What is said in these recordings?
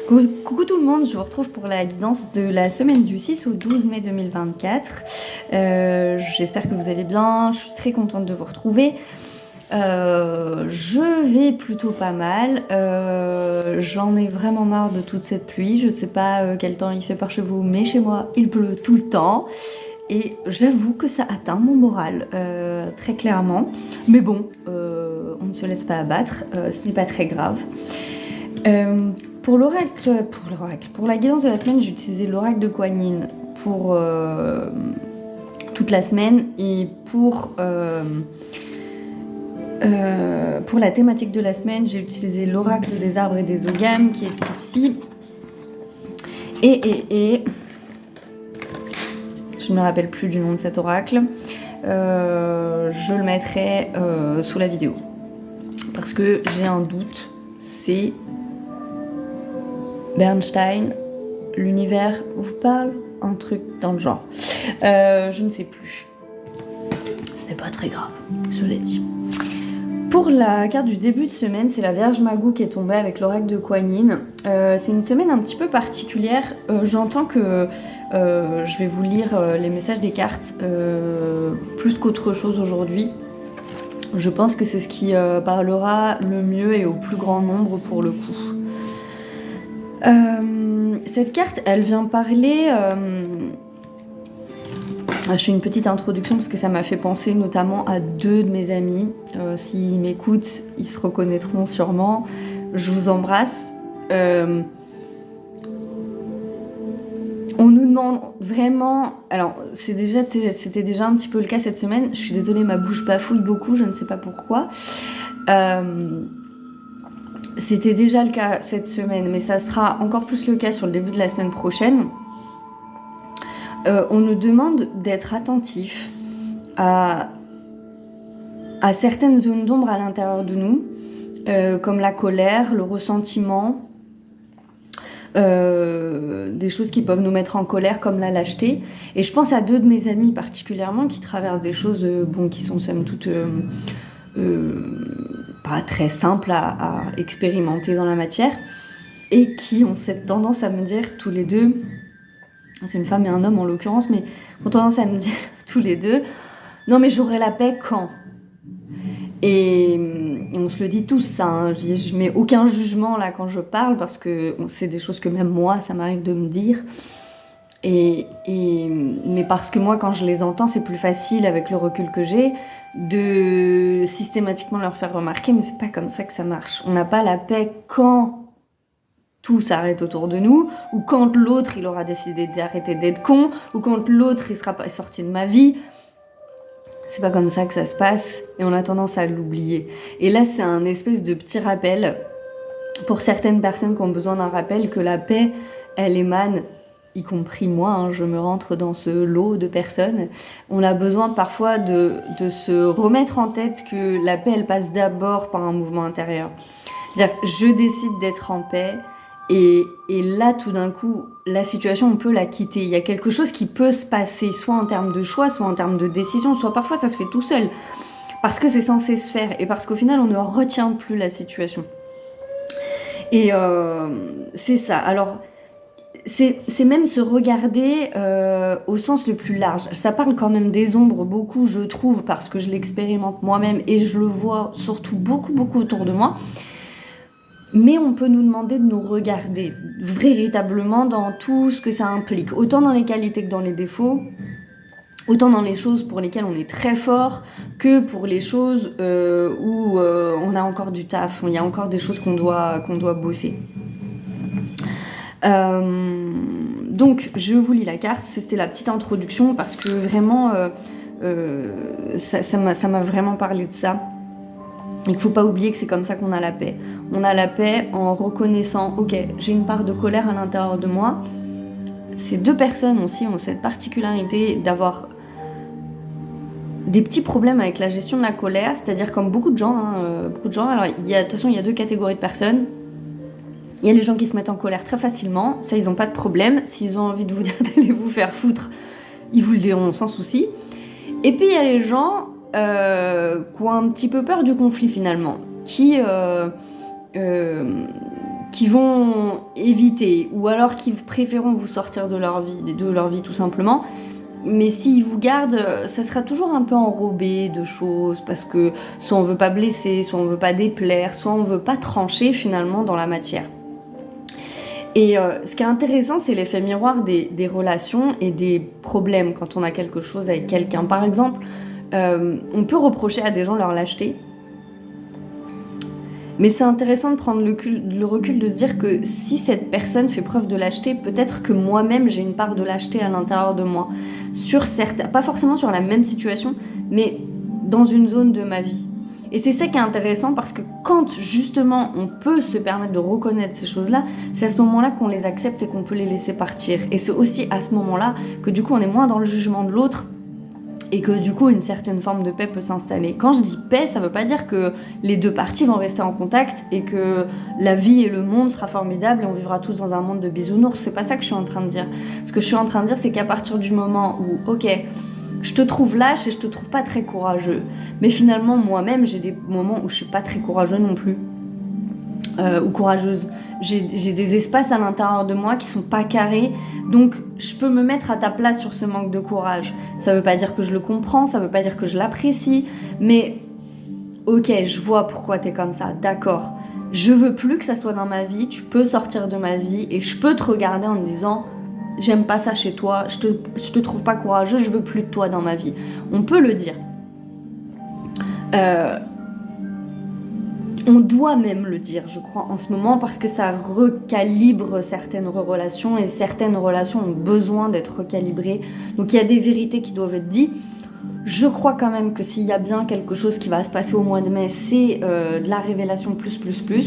Coucou tout le monde, je vous retrouve pour la guidance de la semaine du 6 au 12 mai 2024. J'espère que vous allez bien, je suis très contente de vous retrouver. Je vais plutôt pas mal, j'en ai vraiment marre de toute cette pluie, je sais pas quel temps il fait par chez vous, mais chez moi il pleut tout le temps. Et j'avoue que ça atteint mon moral, très clairement. Mais bon, on ne se laisse pas abattre, ce n'est pas très grave. Pour la guidance de la semaine, j'ai utilisé l'oracle de Kuan Yin pour toute la semaine. Et pour la thématique de la semaine, j'ai utilisé l'oracle des arbres et des ogames qui est ici. Et je ne me rappelle plus du nom de cet oracle. Je le mettrai sous la vidéo. Parce que j'ai un doute, c'est Bernstein, l'univers vous parle, un truc dans le genre. Je ne sais plus. Ce n'est pas très grave, cela dit. Pour la carte du début de semaine, c'est la Vierge Magou qui est tombée avec l'oracle de Kuan Yin. C'est une semaine un petit peu particulière. J'entends que je vais vous lire les messages des cartes plus qu'autre chose aujourd'hui. Je pense que c'est ce qui parlera le mieux et au plus grand nombre pour le coup. Cette carte, elle vient parler... Je fais une petite introduction parce que ça m'a fait penser notamment à deux de mes amis. S'ils m'écoutent, ils se reconnaîtront sûrement. Je vous embrasse. On nous demande vraiment... Alors, c'était déjà un petit peu le cas cette semaine. Je suis désolée, ma bouche bafouille beaucoup, je ne sais pas pourquoi. C'était déjà le cas cette semaine, mais ça sera encore plus le cas sur le début de la semaine prochaine. On nous demande d'être attentif à certaines zones d'ombre à l'intérieur de nous, comme la colère, le ressentiment, des choses qui peuvent nous mettre en colère comme la lâcheté. Et je pense à deux de mes amis particulièrement qui traversent des choses qui sont somme toute pas très simples à expérimenter dans la matière et qui ont cette tendance à me dire tous les deux, c'est une femme et un homme en l'occurrence, mais ont tendance à me dire tous les deux, non mais j'aurai la paix quand ? Et on se le dit tous ça, hein. Je mets aucun jugement là quand je parle parce que c'est des choses que même moi ça m'arrive de me dire. Mais parce que moi quand je les entends c'est plus facile avec le recul que j'ai de systématiquement leur faire remarquer, mais c'est pas comme ça que ça marche. On n'a pas la paix quand tout s'arrête autour de nous, ou quand l'autre il aura décidé d'arrêter d'être con, ou quand l'autre il sera pas sorti de ma vie. C'est pas comme ça que ça se passe, et on a tendance à l'oublier. Et là c'est un espèce de petit rappel, pour certaines personnes qui ont besoin d'un rappel, que la paix, elle émane, y compris moi, hein, je me rentre dans ce lot de personnes, on a besoin parfois de se remettre en tête que la paix elle passe d'abord par un mouvement intérieur. C'est-à-dire que je décide d'être en paix, et là, tout d'un coup, la situation, on peut la quitter. Il y a quelque chose qui peut se passer, soit en termes de choix, soit en termes de décision, soit parfois ça se fait tout seul. Parce que c'est censé se faire, et parce qu'au final, on ne retient plus la situation. Et c'est ça. Alors, c'est même se regarder au sens le plus large. Ça parle quand même des ombres beaucoup, je trouve, parce que je l'expérimente moi-même, et je le vois surtout beaucoup autour de moi. Mais on peut nous demander de nous regarder véritablement dans tout ce que ça implique, autant dans les qualités que dans les défauts, autant dans les choses pour lesquelles on est très fort que pour les choses où on a encore du taf, il y a encore des choses qu'on doit bosser. Donc je vous lis la carte, c'était la petite introduction parce que vraiment ça m'a vraiment parlé de ça. Il ne faut pas oublier que c'est comme ça qu'on a la paix. On a la paix en reconnaissant, ok, j'ai une part de colère à l'intérieur de moi. Ces deux personnes aussi ont cette particularité d'avoir des petits problèmes avec la gestion de la colère, c'est-à-dire comme beaucoup de gens. Alors, de toute façon, il y a deux catégories de personnes. Il y a les gens qui se mettent en colère très facilement, ça, ils n'ont pas de problème. S'ils ont envie de vous dire d'aller vous faire foutre, ils vous le diront sans souci. Et puis, il y a les gens qui ont un petit peu peur du conflit finalement, qui qui vont éviter, ou alors qui préféreront vous sortir de leur vie tout simplement. Mais s'ils vous gardent, ça sera toujours un peu enrobé de choses, parce que soit on veut pas blesser, soit on veut pas déplaire, soit on veut pas trancher finalement dans la matière. Et ce qui est intéressant, c'est l'effet miroir des relations et des problèmes quand on a quelque chose avec quelqu'un. Par exemple, on peut reprocher à des gens leur lâcheté, mais c'est intéressant de prendre le recul de se dire que si cette personne fait preuve de lâcheté, peut-être que moi-même j'ai une part de lâcheté à l'intérieur de moi, sur certains, pas forcément sur la même situation, mais dans une zone de ma vie. Et c'est ça qui est intéressant, parce que quand justement on peut se permettre de reconnaître ces choses-là, c'est à ce moment-là qu'on les accepte et qu'on peut les laisser partir. Et c'est aussi à ce moment-là que du coup on est moins dans le jugement de l'autre, et que du coup une certaine forme de paix peut s'installer. Quand je dis paix, ça veut pas dire que les deux parties vont rester en contact et que la vie et le monde sera formidable et on vivra tous dans un monde de bisounours. C'est pas ça que je suis en train de dire. Ce que je suis en train de dire, c'est qu'à partir du moment où, ok, je te trouve lâche et je te trouve pas très courageux, mais finalement moi-même j'ai des moments où je suis pas très courageux non plus, ou courageuse. J'ai des espaces à l'intérieur de moi qui sont pas carrés, donc je peux me mettre à ta place sur ce manque de courage. Ça veut pas dire que je le comprends, ça veut pas dire que je l'apprécie, mais ok, je vois pourquoi t'es comme ça, d'accord. Je veux plus que ça soit dans ma vie, tu peux sortir de ma vie et je peux te regarder en me disant j'aime pas ça chez toi, je te trouve pas courageux, je veux plus de toi dans ma vie. On peut le dire. On doit même le dire, je crois, en ce moment, parce que ça recalibre certaines relations, et certaines relations ont besoin d'être recalibrées. Donc il y a des vérités qui doivent être dites. Je crois quand même que s'il y a bien quelque chose qui va se passer au mois de mai, c'est de la révélation plus,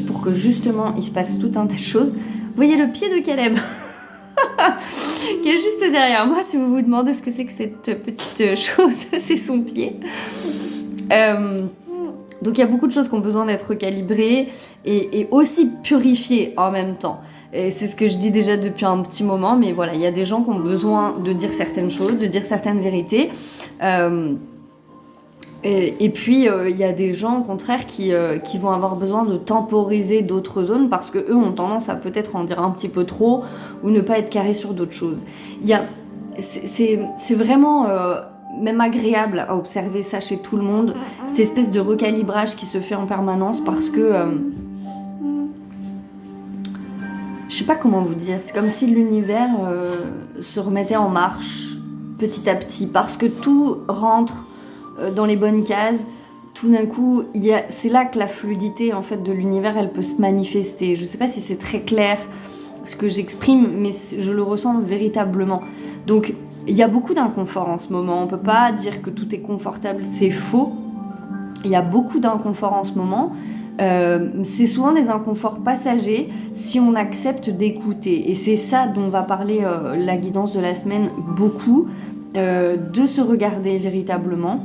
pour que justement il se passe tout un tas de choses. Vous voyez le pied de Caleb qui est juste derrière moi, si vous vous demandez ce que c'est que cette petite chose, c'est son pied. Donc il y a beaucoup de choses qui ont besoin d'être recalibrées et aussi purifiées en même temps. Et c'est ce que je dis déjà depuis un petit moment, mais voilà, il y a des gens qui ont besoin de dire certaines choses, de dire certaines vérités. Et puis il y a des gens au contraire qui vont avoir besoin de temporiser d'autres zones, parce que eux ont tendance à peut-être en dire un petit peu trop ou ne pas être carrés sur d'autres choses. C'est vraiment même agréable à observer ça chez tout le monde, cette espèce de recalibrage qui se fait en permanence, parce que je sais pas comment vous dire, c'est comme si l'univers se remettait en marche petit à petit, parce que tout rentre dans les bonnes cases. Tout d'un coup, c'est là que la fluidité en fait de l'univers, elle peut se manifester. Je sais pas si c'est très clair ce que j'exprime, mais je le ressens véritablement. Donc il y a beaucoup d'inconfort en ce moment. On peut pas dire que tout est confortable, c'est faux. Il y a beaucoup d'inconfort en ce moment. C'est souvent des inconforts passagers si on accepte d'écouter. Et c'est ça dont va parler la guidance de la semaine beaucoup, de se regarder véritablement,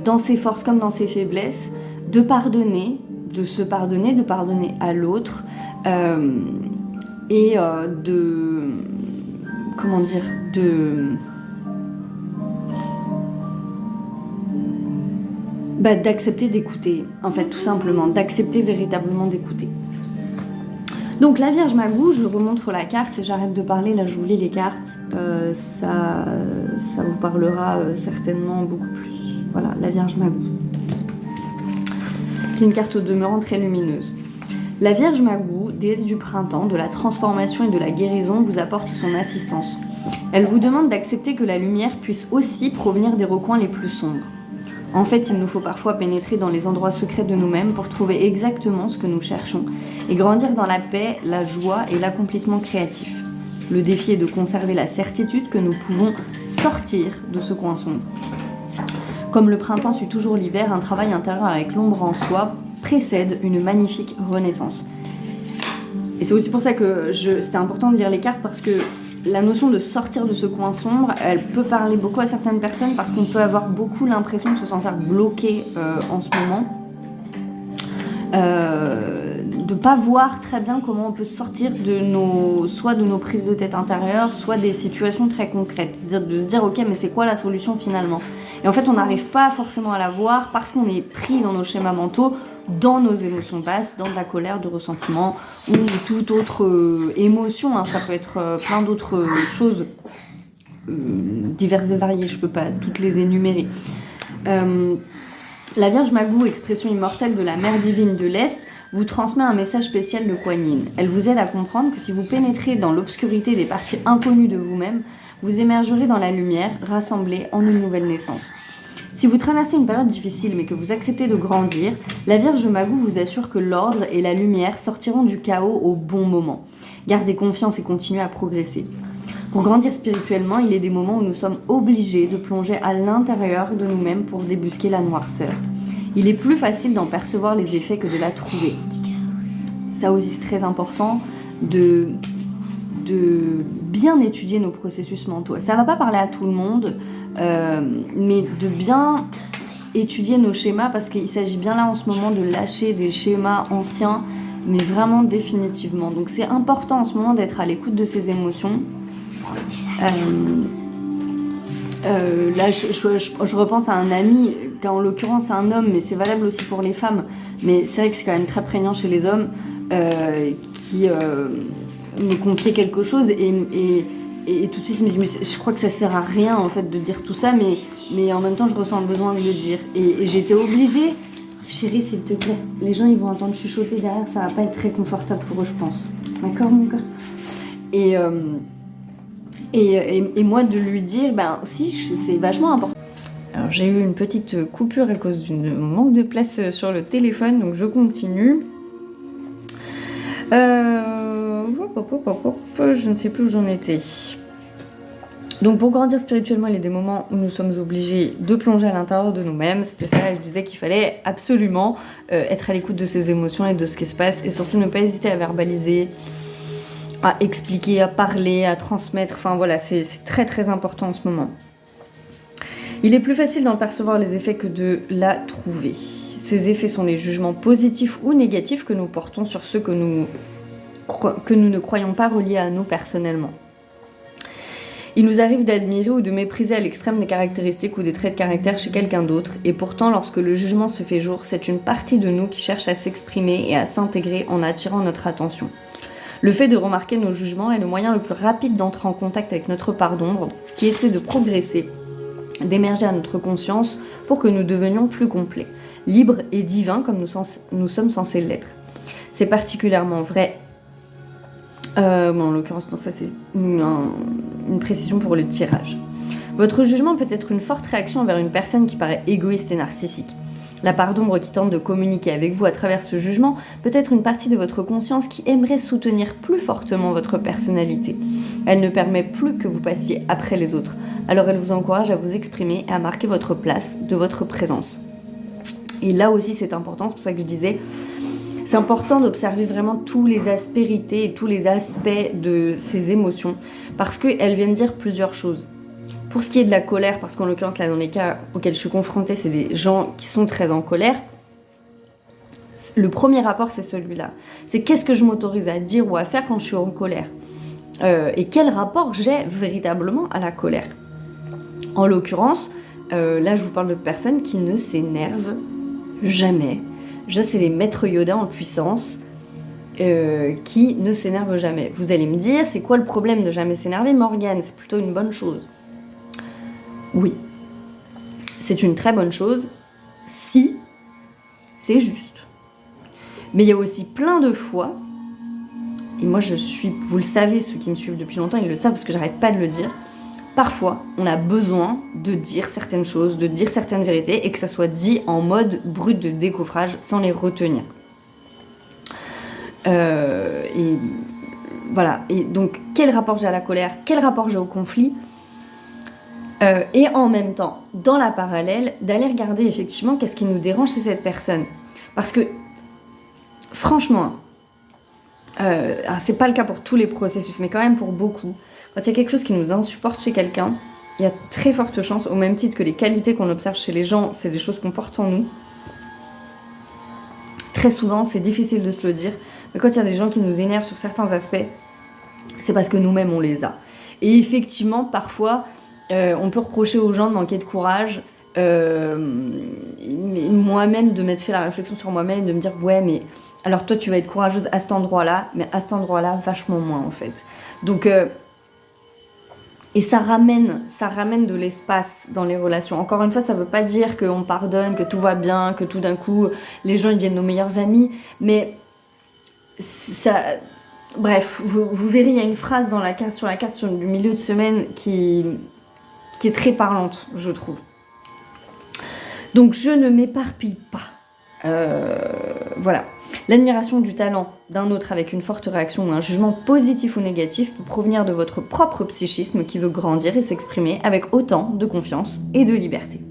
dans ses forces comme dans ses faiblesses, de pardonner, de se pardonner, de pardonner à l'autre, et d'accepter d'écouter, en fait, tout simplement, d'accepter véritablement d'écouter. Donc la Vierge Magou, je remontre la carte et j'arrête de parler, là je vous lis les cartes, ça vous parlera certainement beaucoup plus. Voilà, la Vierge Magou. Une carte au demeurant très lumineuse. La Vierge Magou, déesse du printemps, de la transformation et de la guérison, vous apporte son assistance. Elle vous demande d'accepter que la lumière puisse aussi provenir des recoins les plus sombres. En fait, il nous faut parfois pénétrer dans les endroits secrets de nous-mêmes pour trouver exactement ce que nous cherchons et grandir dans la paix, la joie et l'accomplissement créatif. Le défi est de conserver la certitude que nous pouvons sortir de ce coin sombre. Comme le printemps suit toujours l'hiver, un travail intérieur avec l'ombre en soi précède une magnifique renaissance. Et c'est aussi pour ça que c'était important de lire les cartes, parce que la notion de sortir de ce coin sombre, elle peut parler beaucoup à certaines personnes, parce qu'on peut avoir beaucoup l'impression de se sentir bloqué en ce moment. De pas voir très bien comment on peut sortir soit de nos prises de tête intérieures, soit des situations très concrètes. C'est-à-dire de se dire ok, mais c'est quoi la solution finalement ? Et en fait on n'arrive pas forcément à la voir parce qu'on est pris dans nos schémas mentaux, dans nos émotions basses, dans de la colère, du ressentiment ou toute autre émotion, hein. Ça peut être plein d'autres choses diverses et variées, je peux pas toutes les énumérer. La Vierge Magou, expression immortelle de la Mère divine de l'Est, vous transmet un message spécial de Kuan Yin. Elle vous aide à comprendre que si vous pénétrez dans l'obscurité des parties inconnues de vous-même, vous émergerez dans la lumière, rassemblés en une nouvelle naissance. Si vous traversez une période difficile mais que vous acceptez de grandir, la Vierge Magou vous assure que l'ordre et la lumière sortiront du chaos au bon moment. Gardez confiance et continuez à progresser. Pour grandir spirituellement, il est des moments où nous sommes obligés de plonger à l'intérieur de nous-mêmes pour débusquer la noirceur. Il est plus facile d'en percevoir les effets que de la trouver. Ça aussi, c'est très important de bien étudier nos processus mentaux. Ça ne va pas parler à tout le monde, mais de bien étudier nos schémas, parce qu'il s'agit bien là en ce moment de lâcher des schémas anciens, mais vraiment définitivement. Donc c'est important en ce moment d'être à l'écoute de ses émotions. Là, je repense à un ami, qui en l'occurrence est un homme, mais c'est valable aussi pour les femmes. Mais c'est vrai que c'est quand même très prégnant chez les hommes, qui me confiait quelque chose et tout de suite je me dis mais je crois que ça sert à rien en fait de dire tout ça, mais en même temps je ressens le besoin de le dire. Et j'étais obligée. Chérie, s'il te plaît, les gens ils vont entendre chuchoter derrière, ça va pas être très confortable pour eux, je pense. D'accord, mon gars? Et moi de lui dire, ben si, c'est vachement important. Alors j'ai eu une petite coupure à cause d'un manque de place sur le téléphone, donc je continue. Je ne sais plus où j'en étais. Donc pour grandir spirituellement, il y a des moments où nous sommes obligés de plonger à l'intérieur de nous-mêmes. C'était ça, je disais qu'il fallait absolument être à l'écoute de ses émotions et de ce qui se passe, et surtout ne pas hésiter à verbaliser, à expliquer, à parler, à transmettre. Enfin voilà, c'est très très important en ce moment. Il est plus facile d'en percevoir les effets que de la trouver. Ces effets sont les jugements positifs ou négatifs que nous portons sur ceux que nous ne croyons pas reliés à nous personnellement. Il nous arrive d'admirer ou de mépriser à l'extrême des caractéristiques ou des traits de caractère chez quelqu'un d'autre, et pourtant lorsque le jugement se fait jour, c'est une partie de nous qui cherche à s'exprimer et à s'intégrer en attirant notre attention. Le fait de remarquer nos jugements est le moyen le plus rapide d'entrer en contact avec notre part d'ombre, qui essaie de progresser, d'émerger à notre conscience pour que nous devenions plus complets, libres et divins comme nous sommes censés l'être. C'est particulièrement vrai. En l'occurrence, non, ça c'est une précision pour le tirage. Votre jugement peut être une forte réaction envers une personne qui paraît égoïste et narcissique. La part d'ombre qui tente de communiquer avec vous à travers ce jugement peut être une partie de votre conscience qui aimerait soutenir plus fortement votre personnalité. Elle ne permet plus que vous passiez après les autres, alors elle vous encourage à vous exprimer et à marquer votre place de votre présence. Et là aussi c'est important, c'est pour ça que je disais, c'est important d'observer vraiment tous les aspérités et tous les aspects de ces émotions, parce qu'elles viennent dire plusieurs choses. Pour ce qui est de la colère, parce qu'en l'occurrence, là, dans les cas auxquels je suis confrontée, c'est des gens qui sont très en colère. Le premier rapport, c'est celui-là. C'est qu'est-ce que je m'autorise à dire ou à faire quand je suis en colère, et quel rapport j'ai véritablement à la colère. En l'occurrence, là, je vous parle de personnes qui ne s'énervent jamais. Déjà, c'est les maîtres Yoda en puissance qui ne s'énervent jamais. Vous allez me dire, c'est quoi le problème de jamais s'énerver, Morgane? C'est plutôt une bonne chose. Oui, c'est une très bonne chose si c'est juste. Mais il y a aussi plein de fois, et moi vous le savez, ceux qui me suivent depuis longtemps, ils le savent parce que j'arrête pas de le dire, parfois on a besoin de dire certaines choses, de dire certaines vérités, et que ça soit dit en mode brut de décoffrage, sans les retenir. Et voilà, et donc quel rapport j'ai à la colère, quel rapport j'ai au conflit, et en même temps, dans la parallèle, d'aller regarder effectivement qu'est-ce qui nous dérange chez cette personne. Parce que, franchement, c'est pas le cas pour tous les processus, mais quand même pour beaucoup, quand il y a quelque chose qui nous insupporte chez quelqu'un, il y a très forte chance, au même titre que les qualités qu'on observe chez les gens, c'est des choses qu'on porte en nous. Très souvent, c'est difficile de se le dire, mais quand il y a des gens qui nous énervent sur certains aspects, c'est parce que nous-mêmes on les a. Et effectivement, parfois, on peut reprocher aux gens de manquer de courage, moi-même de m'être fait la réflexion sur moi-même, de me dire ouais mais alors toi tu vas être courageuse à cet endroit-là, mais à cet endroit-là vachement moins en fait. Donc et ça ramène de l'espace dans les relations. Encore une fois, ça veut pas dire qu'on pardonne, que tout va bien, que tout d'un coup les gens ils deviennent nos meilleurs amis, mais ça, bref, vous verrez, il y a une phrase dans la carte, du milieu de semaine qui est très parlante, je trouve. Donc je ne m'éparpille pas. Voilà. L'admiration du talent d'un autre avec une forte réaction ou un jugement positif ou négatif peut provenir de votre propre psychisme qui veut grandir et s'exprimer avec autant de confiance et de liberté.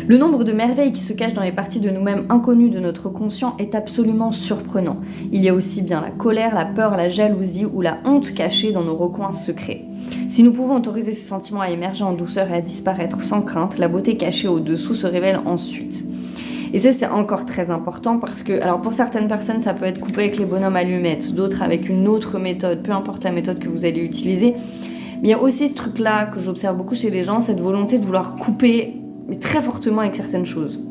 Le nombre de merveilles qui se cachent dans les parties de nous-mêmes inconnues de notre conscient est absolument surprenant. Il y a aussi bien la colère, la peur, la jalousie ou la honte cachée dans nos recoins secrets. Si nous pouvons autoriser ces sentiments à émerger en douceur et à disparaître sans crainte, la beauté cachée au-dessous se révèle ensuite. Et ça, c'est encore très important parce que, alors pour certaines personnes, ça peut être coupé avec les bonhommes allumettes, d'autres avec une autre méthode, peu importe la méthode que vous allez utiliser. Mais il y a aussi ce truc-là que j'observe beaucoup chez les gens, cette volonté de vouloir couper, mais très fortement avec certaines choses.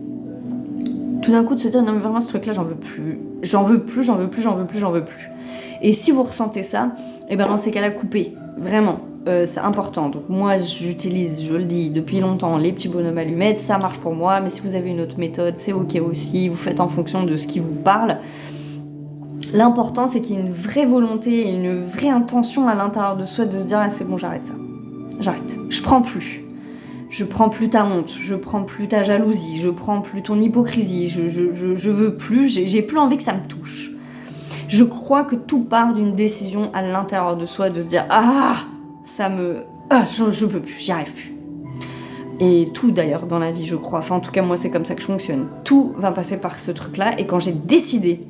Tout d'un coup, de se dire, non mais vraiment ce truc-là, j'en veux plus. Et si vous ressentez ça, et ben dans ces cas-là, coupez. Vraiment. C'est important. Donc moi, j'utilise, je le dis depuis longtemps, les petits bonhommes allumettes, ça marche pour moi, mais si vous avez une autre méthode, c'est ok aussi, vous faites en fonction de ce qui vous parle. L'important, c'est qu'il y ait une vraie volonté et une vraie intention à l'intérieur de soi de se dire, ah c'est bon, j'arrête ça. J'arrête. Je prends plus. Je prends plus ta honte, je prends plus ta jalousie, je prends plus ton hypocrisie, je veux plus, j'ai plus envie que ça me touche. Je crois que tout part d'une décision à l'intérieur de soi de se dire, je peux plus, j'y arrive plus. Et tout d'ailleurs dans la vie, je crois. Enfin, en tout cas, moi, c'est comme ça que je fonctionne. Tout va passer par ce truc-là. Et quand j'ai décidé,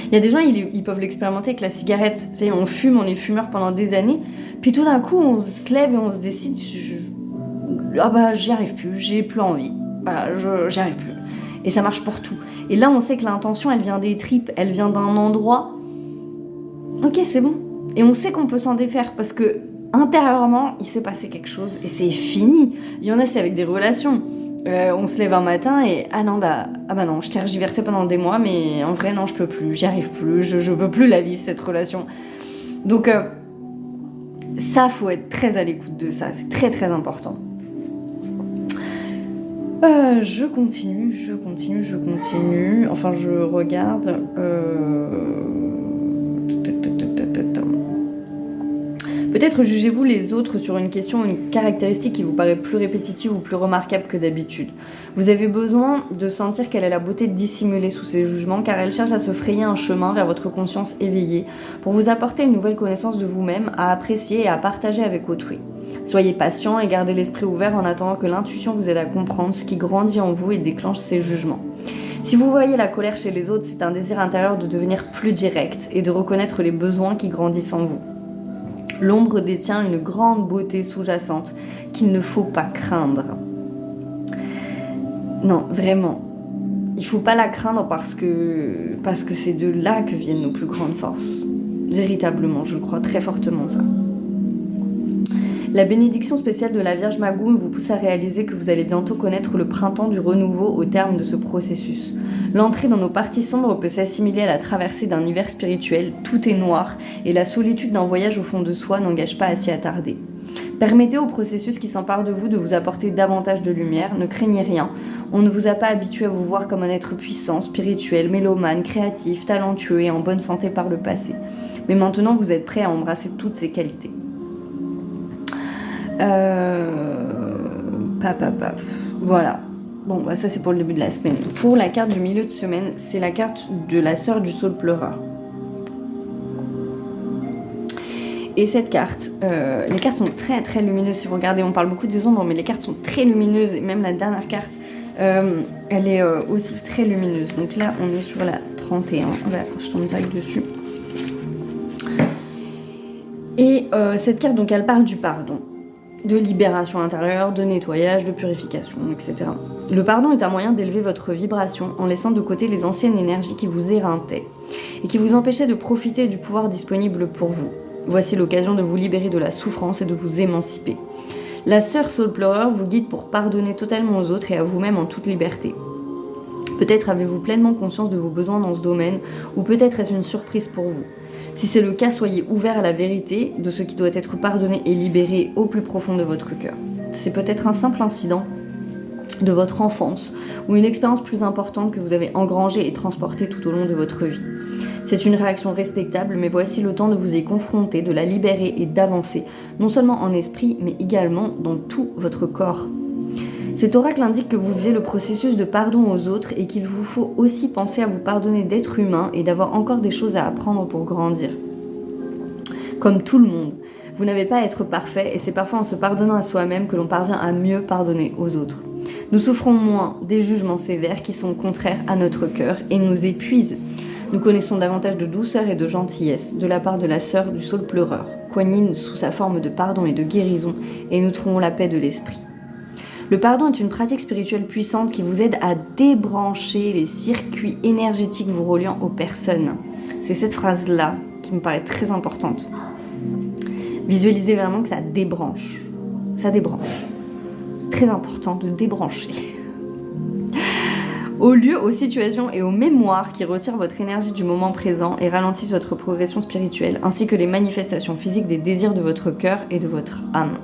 il y a des gens, ils peuvent l'expérimenter avec la cigarette. Vous savez, on fume, on est fumeur pendant des années. Puis tout d'un coup, on se lève et on se décide, j'y arrive plus, j'ai plus envie. J'y arrive plus. Et ça marche pour tout. Et là, on sait que l'intention, elle vient des tripes, elle vient d'un endroit. Ok, c'est bon. Et on sait qu'on peut s'en défaire parce que intérieurement, il s'est passé quelque chose et c'est fini. Il y en a, c'est avec des relations. On se lève un matin et non, je tergiversais pendant des mois, mais en vrai, non, je peux plus, j'y arrive plus, je peux plus la vivre cette relation. Donc, ça, faut être très à l'écoute de ça, c'est très très important. Je continue. Enfin, je regarde. Peut-être jugez-vous les autres sur une question ou une caractéristique qui vous paraît plus répétitive ou plus remarquable que d'habitude. Vous avez besoin de sentir qu'elle a la beauté de dissimuler sous ses jugements car elle cherche à se frayer un chemin vers votre conscience éveillée pour vous apporter une nouvelle connaissance de vous-même à apprécier et à partager avec autrui. Soyez patient et gardez l'esprit ouvert en attendant que l'intuition vous aide à comprendre ce qui grandit en vous et déclenche ces jugements. Si vous voyez la colère chez les autres, c'est un désir intérieur de devenir plus direct et de reconnaître les besoins qui grandissent en vous. L'ombre détient une grande beauté sous-jacente qu'il ne faut pas craindre. Non, vraiment. Il ne faut pas la craindre parce que c'est de là que viennent nos plus grandes forces. Véritablement, je le crois très fortement ça. La bénédiction spéciale de la Vierge Magoum vous pousse à réaliser que vous allez bientôt connaître le printemps du renouveau au terme de ce processus. L'entrée dans nos parties sombres peut s'assimiler à la traversée d'un hiver spirituel, tout est noir, et la solitude d'un voyage au fond de soi n'engage pas à s'y attarder. Permettez au processus qui s'empare de vous apporter davantage de lumière, ne craignez rien, on ne vous a pas habitué à vous voir comme un être puissant, spirituel, mélomane, créatif, talentueux et en bonne santé par le passé. Mais maintenant vous êtes prêt à embrasser toutes ces qualités. Voilà. Bon, ça c'est pour le début de la semaine. Pour la carte du milieu de semaine, c'est la carte de la sœur du saule pleureur. Et cette carte, les cartes sont très très lumineuses. Si vous regardez, on parle beaucoup des ombres, mais les cartes sont très lumineuses. Et même la dernière carte, elle est aussi très lumineuse. Donc là, on est sur la 31. Voilà, je tombe direct dessus. Et cette carte, donc, elle parle du pardon, de libération intérieure, de nettoyage, de purification, etc. Le pardon est un moyen d'élever votre vibration en laissant de côté les anciennes énergies qui vous éreintaient et qui vous empêchaient de profiter du pouvoir disponible pour vous. Voici l'occasion de vous libérer de la souffrance et de vous émanciper. La sœur Saule Pleureur vous guide pour pardonner totalement aux autres et à vous-même en toute liberté. Peut-être avez-vous pleinement conscience de vos besoins dans ce domaine, ou peut-être est-ce une surprise pour vous. Si c'est le cas, soyez ouverts à la vérité de ce qui doit être pardonné et libéré au plus profond de votre cœur. C'est peut-être un simple incident de votre enfance ou une expérience plus importante que vous avez engrangée et transportée tout au long de votre vie. C'est une réaction respectable, mais voici le temps de vous y confronter, de la libérer et d'avancer, non seulement en esprit, mais également dans tout votre corps. Cet oracle indique que vous vivez le processus de pardon aux autres et qu'il vous faut aussi penser à vous pardonner d'être humain et d'avoir encore des choses à apprendre pour grandir. Comme tout le monde, vous n'avez pas à être parfait et c'est parfois en se pardonnant à soi-même que l'on parvient à mieux pardonner aux autres. Nous souffrons moins des jugements sévères qui sont contraires à notre cœur et nous épuisent. Nous connaissons davantage de douceur et de gentillesse de la part de la sœur du Saule Pleureur, Kuan-Yin sous sa forme de pardon et de guérison, et nous trouvons la paix de l'esprit. Le pardon est une pratique spirituelle puissante qui vous aide à débrancher les circuits énergétiques vous reliant aux personnes. C'est cette phrase-là qui me paraît très importante. Visualisez vraiment que ça débranche. Ça débranche. C'est très important de débrancher. Aux lieux, aux situations et aux mémoires qui retirent votre énergie du moment présent et ralentissent votre progression spirituelle, ainsi que les manifestations physiques des désirs de votre cœur et de votre âme.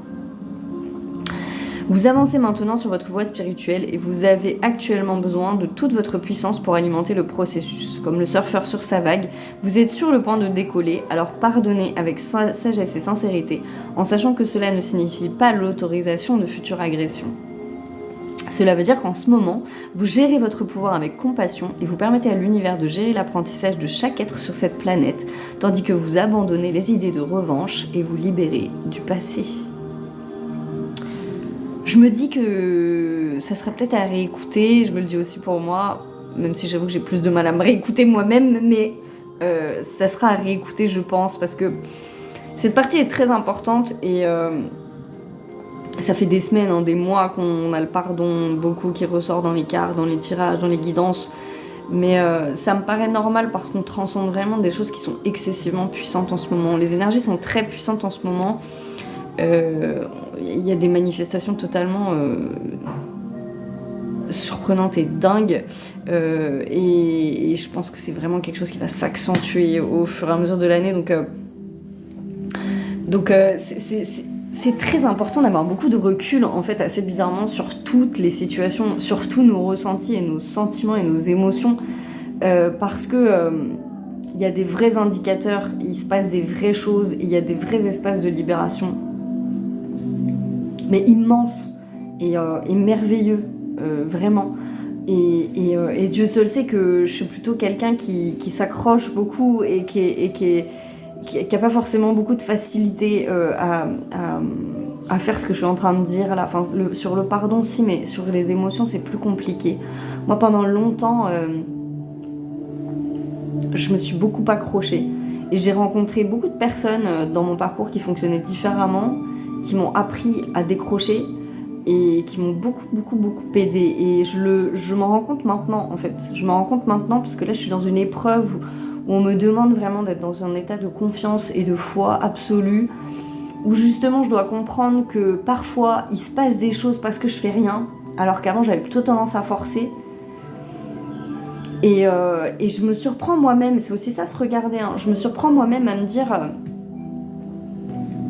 Vous avancez maintenant sur votre voie spirituelle et vous avez actuellement besoin de toute votre puissance pour alimenter le processus. Comme le surfeur sur sa vague, vous êtes sur le point de décoller, alors pardonnez avec sagesse et sincérité, en sachant que cela ne signifie pas l'autorisation de futures agressions. Cela veut dire qu'en ce moment, vous gérez votre pouvoir avec compassion et vous permettez à l'univers de gérer l'apprentissage de chaque être sur cette planète, tandis que vous abandonnez les idées de revanche et vous libérez du passé. Je me dis que ça serait peut-être à réécouter, je me le dis aussi pour moi, même si j'avoue que j'ai plus de mal à me réécouter moi-même, mais ça sera à réécouter je pense, parce que cette partie est très importante et ça fait des semaines, des mois qu'on a le pardon, beaucoup qui ressort dans les cartes, dans les tirages, dans les guidances, mais ça me paraît normal parce qu'on transcende vraiment des choses qui sont excessivement puissantes en ce moment. Les énergies sont très puissantes en ce moment. Il y a des manifestations totalement surprenantes et dingues et je pense que c'est vraiment quelque chose qui va s'accentuer au fur et à mesure de l'année, donc c'est très important d'avoir beaucoup de recul en fait, assez bizarrement, sur toutes les situations, sur tous nos ressentis et nos sentiments et nos émotions, parce que il y a des vrais indicateurs, il se passe des vraies choses, il y a des vrais espaces de libération, mais immenses et merveilleux, vraiment. Et Dieu seul sait que je suis plutôt quelqu'un qui s'accroche beaucoup et qui a pas forcément beaucoup de facilité à faire ce que je suis en train de dire là. Enfin, sur le pardon, si, mais sur les émotions, c'est plus compliqué. Moi, pendant longtemps, je me suis beaucoup accrochée. Et j'ai rencontré beaucoup de personnes dans mon parcours qui fonctionnaient différemment, qui m'ont appris à décrocher et qui m'ont beaucoup aidée. Et je m'en rends compte maintenant, en fait. Je m'en rends compte maintenant parce que là, je suis dans une épreuve où on me demande vraiment d'être dans un état de confiance et de foi absolue, où justement je dois comprendre que parfois il se passe des choses parce que je fais rien, alors qu'avant j'avais plutôt tendance à forcer. Et je me surprends moi-même, et c'est aussi ça, se regarder, je me surprends moi-même à me dire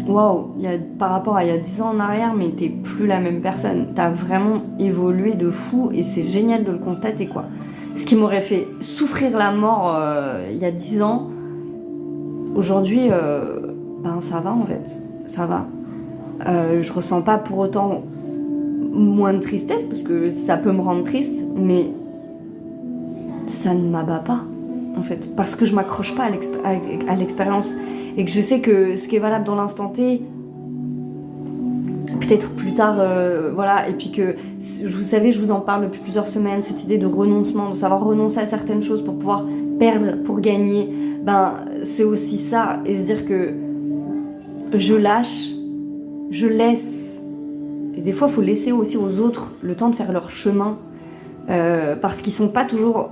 waouh, par rapport à il y a 10 ans en arrière, mais t'es plus la même personne, t'as vraiment évolué de fou, et c'est génial de le constater, quoi. Ce qui m'aurait fait souffrir la mort il y a 10 ans, aujourd'hui, ça va en fait, ça va. Je ressens pas pour autant moins de tristesse, parce que ça peut me rendre triste, mais ça ne m'abat pas, en fait, parce que je m'accroche pas à l'expérience, et que je sais que ce qui est valable dans l'instant T, peut-être plus tard, voilà, et puis que, vous savez, je vous en parle depuis plusieurs semaines, cette idée de renoncement, de savoir renoncer à certaines choses pour pouvoir perdre, pour gagner, c'est aussi ça, et se dire que je lâche, je laisse, et des fois il faut laisser aussi aux autres le temps de faire leur chemin, parce qu'ils sont pas toujours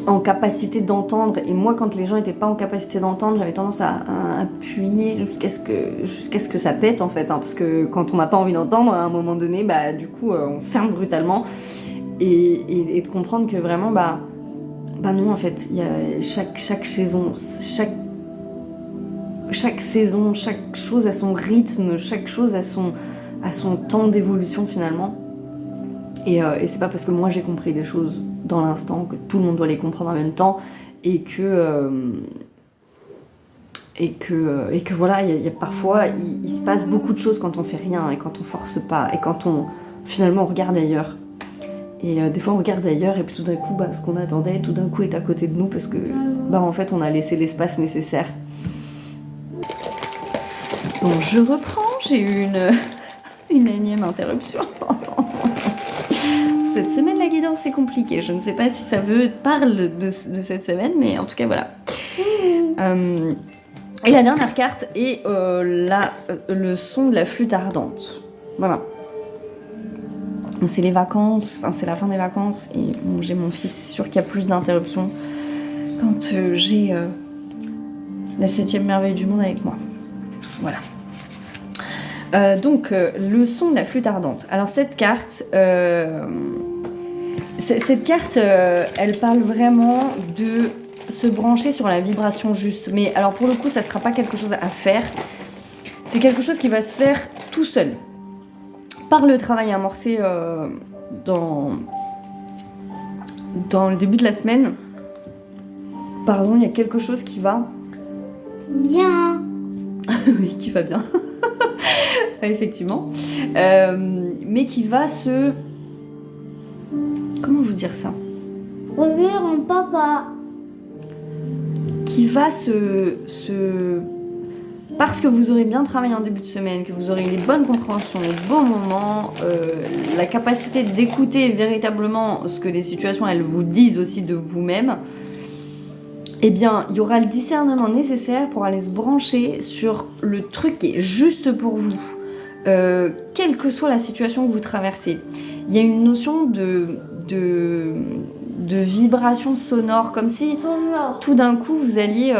en capacité d'entendre. Et moi, quand les gens n'étaient pas en capacité d'entendre, j'avais tendance à appuyer jusqu'à ce que ça pète, en fait. Hein, parce que quand on n'a pas envie d'entendre, à un moment donné, bah, du coup, on ferme brutalement. Et de comprendre que vraiment, bah non, en fait, il y a chaque saison, chaque saison, chaque chose a son rythme, chaque chose a son temps d'évolution, finalement. Et c'est pas parce que moi j'ai compris des choses dans l'instant que tout le monde doit les comprendre en même temps et que voilà, il y a parfois il se passe beaucoup de choses quand on fait rien et quand on force pas et quand on finalement on regarde ailleurs. Et des fois on regarde ailleurs et puis tout d'un coup bah, ce qu'on attendait tout d'un coup est à côté de nous parce que bah en fait on a laissé l'espace nécessaire. Bon, je reprends, j'ai eu une énième interruption. Cette semaine, la guidance, c'est compliqué. Je ne sais pas si ça parle de cette semaine, mais en tout cas, voilà. Et la dernière carte est le son de la flûte ardente. Voilà. C'est les vacances, enfin, c'est la fin des vacances, et bon, j'ai mon fils, c'est sûr qu'il y a plus d'interruptions quand j'ai la 7e merveille du monde avec moi. Voilà. Donc, le son de la flûte ardente. Alors, cette carte, elle parle vraiment de se brancher sur la vibration juste. Mais alors, pour le coup, ça ne sera pas quelque chose à faire. C'est quelque chose qui va se faire tout seul. Par le travail amorcé dans le début de la semaine. Pardon, il y a quelque chose qui va... Bien. Oui, qui va bien. Effectivement. Mais qui va se... Comment vous dire ça ? Reviens en papa. Qui va se... Parce que vous aurez bien travaillé en début de semaine, que vous aurez les bonnes compréhensions, les bons moments, la capacité d'écouter véritablement ce que les situations elles vous disent aussi de vous-même, eh bien, il y aura le discernement nécessaire pour aller se brancher sur le truc qui est juste pour vous, quelle que soit la situation que vous traversez. Il y a une notion de vibration sonore, comme si tout d'un coup vous alliez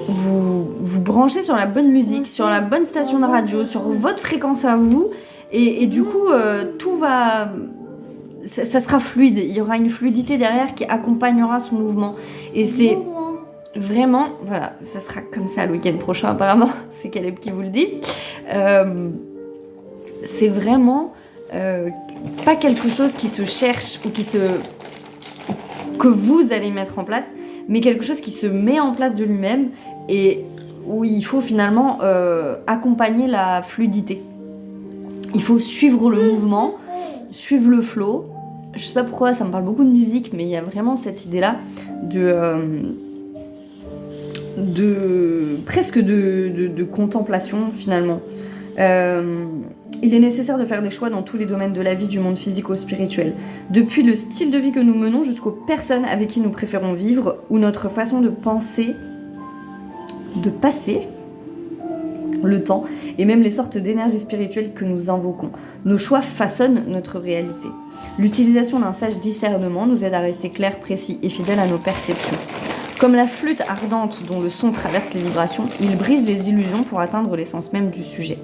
vous branchez sur la bonne musique, sur la bonne station de radio, sur votre fréquence à vous, et du coup tout va... Ça sera fluide, il y aura une fluidité derrière qui accompagnera son mouvement. Et c'est vraiment, voilà, ça sera comme ça le week-end prochain apparemment, c'est Caleb qui vous le dit. C'est vraiment pas quelque chose qui se cherche ou que vous allez mettre en place, mais quelque chose qui se met en place de lui-même et où il faut finalement accompagner la fluidité. Il faut suivre le mouvement, suivre le flow. Je sais pas pourquoi ça me parle beaucoup de musique, mais il y a vraiment cette idée-là presque de contemplation finalement. Il est nécessaire de faire des choix dans tous les domaines de la vie du monde physico-spirituel. Depuis le style de vie que nous menons jusqu'aux personnes avec qui nous préférons vivre ou notre façon de penser, de passer le temps et même les sortes d'énergie spirituelle que nous invoquons. Nos choix façonnent notre réalité. L'utilisation d'un sage discernement nous aide à rester clairs, précis et fidèles à nos perceptions. Comme la flûte ardente dont le son traverse les vibrations, il brise les illusions pour atteindre l'essence même du sujet.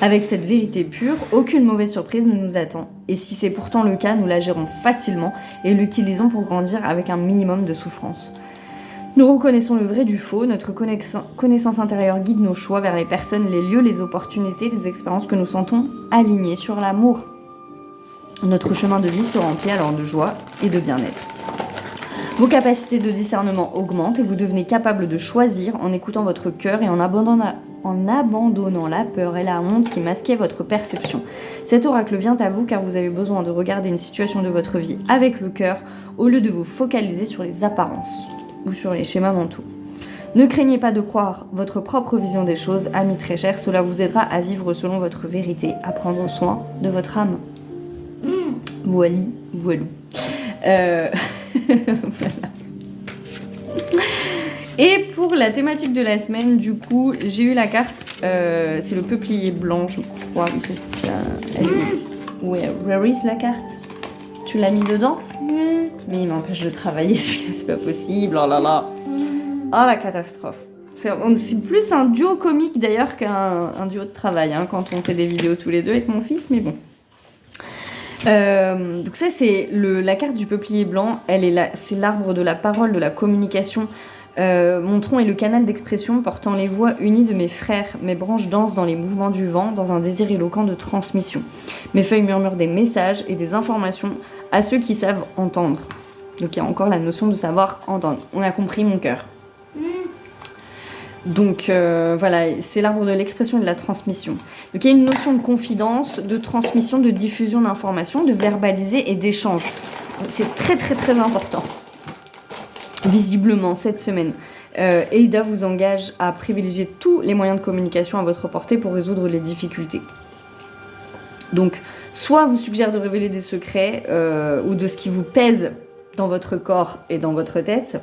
Avec cette vérité pure, aucune mauvaise surprise ne nous attend. Et si c'est pourtant le cas, nous la gérons facilement et l'utilisons pour grandir avec un minimum de souffrance. Nous reconnaissons le vrai du faux, notre connaissance intérieure guide nos choix vers les personnes, les lieux, les opportunités, les expériences que nous sentons alignées sur l'amour. Notre chemin de vie se remplit alors de joie et de bien-être. Vos capacités de discernement augmentent et vous devenez capable de choisir en écoutant votre cœur et en abandonnant la peur et la honte qui masquaient votre perception. Cet oracle vient à vous car vous avez besoin de regarder une situation de votre vie avec le cœur au lieu de vous focaliser sur les apparences ou sur les schémas mentaux. Ne craignez pas de croire votre propre vision des choses, amis très chers, cela vous aidera à vivre selon votre vérité, à prendre soin de votre âme. Voili, voilou. Voilà. Et pour la thématique de la semaine, du coup, j'ai eu la carte, c'est le peuplier blanc, je crois, c'est ça. Where is la carte ? Tu l'as mis dedans? Oui. Mais il m'empêche de travailler, celui-là, c'est pas possible. Oh là là. Oh la catastrophe. C'est plus un duo comique d'ailleurs qu'un duo de travail hein, quand on fait des vidéos tous les deux avec mon fils, mais bon. Donc ça c'est la carte du peuplier blanc, c'est l'arbre de la parole, de la communication. Mon tronc est le canal d'expression portant les voix unies de mes frères. Mes branches dansent dans les mouvements du vent, dans un désir éloquent de transmission. Mes feuilles murmurent des messages et des informations à ceux qui savent entendre. Donc il y a encore la notion de savoir entendre. On a compris mon cœur. Donc voilà, c'est l'arbre de l'expression et de la transmission. Donc il y a une notion de confidence, de transmission, de diffusion d'informations, de verbaliser et d'échange. C'est très très très important. Visiblement cette semaine. Eida vous engage à privilégier tous les moyens de communication à votre portée pour résoudre les difficultés. Donc, soit vous suggère de révéler des secrets ou de ce qui vous pèse dans votre corps et dans votre tête.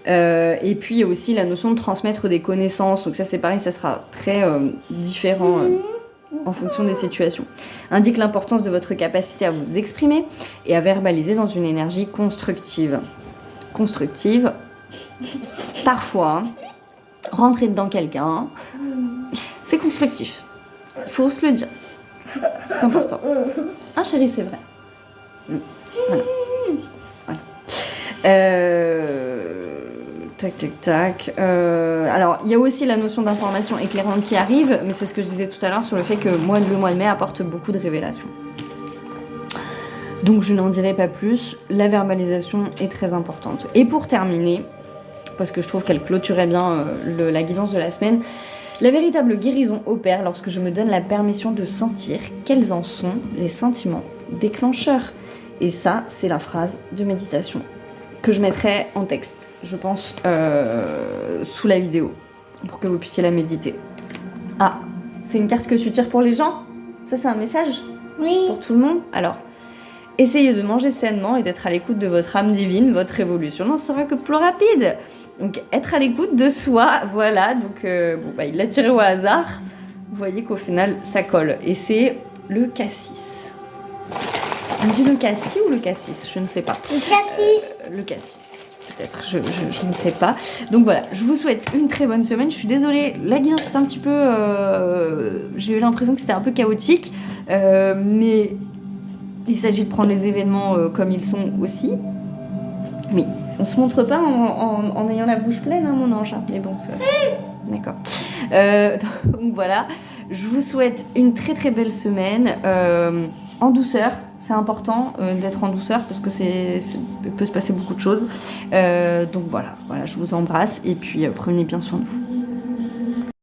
Et puis il y a aussi la notion de transmettre des connaissances. Donc ça c'est pareil, ça sera très différent en fonction des situations. Indique l'importance de votre capacité à vous exprimer et à verbaliser dans une énergie constructive. Constructive, parfois, rentrer dedans quelqu'un, c'est constructif. Il faut se le dire. C'est important. Ah chérie, c'est vrai. Voilà. Tac. Alors, il y a aussi la notion d'information éclairante qui arrive, mais c'est ce que je disais tout à l'heure sur le fait que le mois de mai apporte beaucoup de révélations. Donc, je n'en dirai pas plus. La verbalisation est très importante. Et pour terminer, parce que je trouve qu'elle clôturait bien la guidance de la semaine, la véritable guérison opère lorsque je me donne la permission de sentir quels en sont les sentiments déclencheurs. Et ça, c'est la phrase de méditation que je mettrai en texte, je pense, sous la vidéo, pour que vous puissiez la méditer. Ah, c'est une carte que tu tires pour les gens? Ça, c'est un message? Oui. Pour tout le monde? Alors, essayez de manger sainement et d'être à l'écoute de votre âme divine, votre évolution n'en sera que plus rapide. Donc, être à l'écoute de soi, voilà, donc, il l'a tiré au hasard. Vous voyez qu'au final, ça colle. Et c'est le cassis. On dit le cassis ou le cassis? Je ne sais pas. Le cassis. Le cassis, peut-être, je ne sais pas. Donc voilà, je vous souhaite une très bonne semaine. Je suis désolée, la guidance c'est un petit peu... j'ai eu l'impression que c'était un peu chaotique, mais il s'agit de prendre les événements comme ils sont aussi. Oui, on se montre pas en ayant la bouche pleine, hein, mon ange. Mais bon, ça c'est... D'accord. Donc voilà, je vous souhaite une très très belle semaine. En douceur, c'est important d'être en douceur parce que il peut se passer beaucoup de choses. Donc voilà, je vous embrasse et puis prenez bien soin de vous.